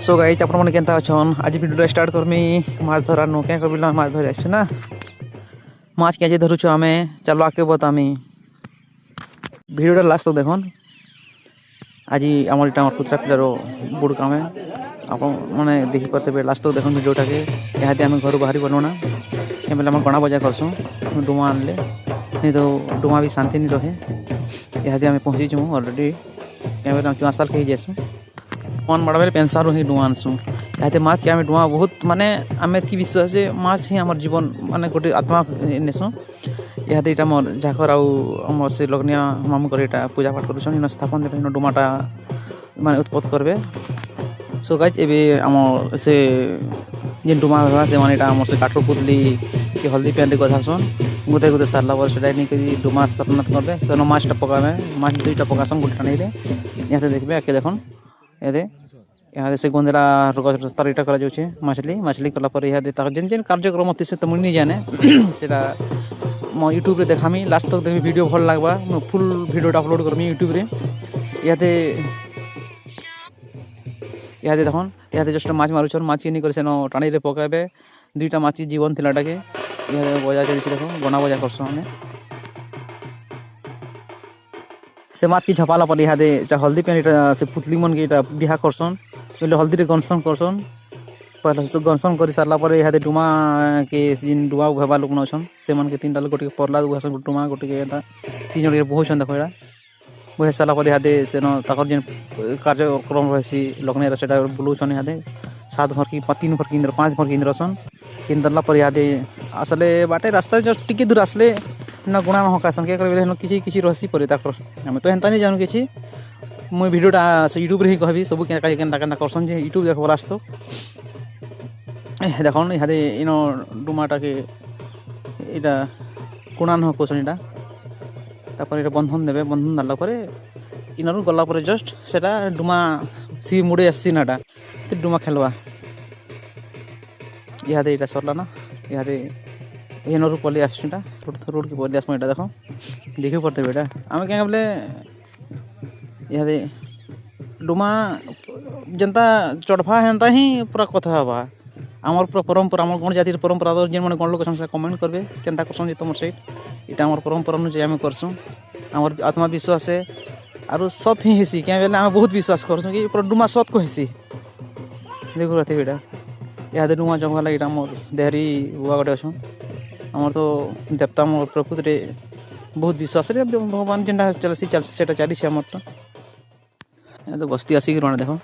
so guys आपण मन केनता अछन आज वीडियो स्टार्ट करमी माछ धरा नो क्या करबिला माछ धरे आछे ना माछ के जे धरुछु आमे चलो आके बतामी वीडियो लास्ट तक देखन आज आमर इटा पुत्रा पिलार बुड़ कामे आपण माने देखि परते लास्ट तक देखन वीडियोटा के याते आमे घर बाहरी बनोना केबेला हम गणा बजा करसु डुमा आनले नहीं तो डुमा भी शांति नहीं रहे याते आमे पहुंची छु ऑलरेडी केबेला हम 4 साल के जेसु मन बड़ा पेंसारू ही डुआ आनसु याते माछ के आमे डुआ बहुत माने आमे थी विश्वास से माछ ही हमर जीवन माने गोटे आत्मा नेसु याते इटा मोर झाखर आउ हमर से लगनिया मामू करे इटा पूजा पाठ करूछन इन स्थापन दे इन डुमाटा माने उत्पत्ति करबे सो गाइस एबे हमर से जे डुमा होगा से माने इटा हमर से काठर पुतली के हल्दी पेंट गधासन गुते गुते सारला बर सेडाई नि के डुमा स्थापना करबे सनो माछटा पकाबे माछ दुईटा पकासन गुटा नै रे याते देखबे आके देखन ये यहाँ से गोंदला रास्ता इटा करा जाउछे मछली कला पर यहाँ तार जेन जेन कार्यक्रम अति से तो मुनि जाने सेटा म यूट्यूब रे देखामी लास्ट तक देखबी वीडियो भल लागबा म फुल वीडियोटा अपलोड करमी यूट्यूब रे याते देखन याते जस्ट माछ मारुछन माछ नि करे सेनो टाणी रे पकाबे दुईटा माछ जीवन थिलाटाके यहाँ बजा चलछि देखो गना बजा करसो हमें से मात की झपाला पर यहाँ दे हल्दी पेन से पुतली मन के बिहा करसन पहले हल्दी रे गनसन करसन पहले से गनसन कर सारला पर यहाँ डुमा के जिन डुमा भेबा लोक नछन से मन के तीन डाल गोटे परला दुहसन डुमा गोटे के तीन जन बहुछन देखो एडा बहे सारला पर यहाँ दे से न ताकर जिन कार्यक्रम रहसी लग्ने रे सेटा बुलुछन यहाँ दे 7 भर की 3 भर की 5 भर की रसन तीन दल्ला पर यहाँ दे असले बाटे रास्ता जस्ट टिके दूर आसले ना गुणा न होका संख्या करबे किछि किछि रहसी परे ताकर हम तो हेंता नहीं जानू किछि मुई वीडियोटा से यूट्यूब रे ही कहबी सब के केनता केनता करसन जे यूट्यूब देखो लास्ट तो देखन इहादे इनो डुमाटा के इटा गुणा न होकोसन इटा तापर इटा बंधन देबे बंधन दाला परे इनरु गल्ला परे जस्ट सेटा डुमा सी मुडे आसी नाटा ते डुमा खेलवा इहादे इटा सरला ना इहादे एनरु पली आछटा रोड के पली आसम इटा देखो देखि पड़ते बेटा आमे क्या बोले इहादे डुमा जनता चढ़फा हेंता ही पूरा कथा हवा आमर पूरा परंपरा आमर गण जातिर परंपरा तो जेन माने गण लोक संग कमेंट करबे केनता करसन जे तमर साइड इटा हमर परंपरा नु जे आमे करसु हमर आत्मा विश्वास है आरो सत ही हेसी क्या बेले आमे बहुत विश्वास करसु कि पूरा डुमा सत को हेसी देखो रहते बेटा इहादे डुमा जंगला इटा मोर देहरी बुआ गटे अछन हमर तो देवता मोर प्रकृति रे बहुत विश्वास रे भगवान जेंटा चलसी सेटा चली हमर तो बस्ती आसी कि देखो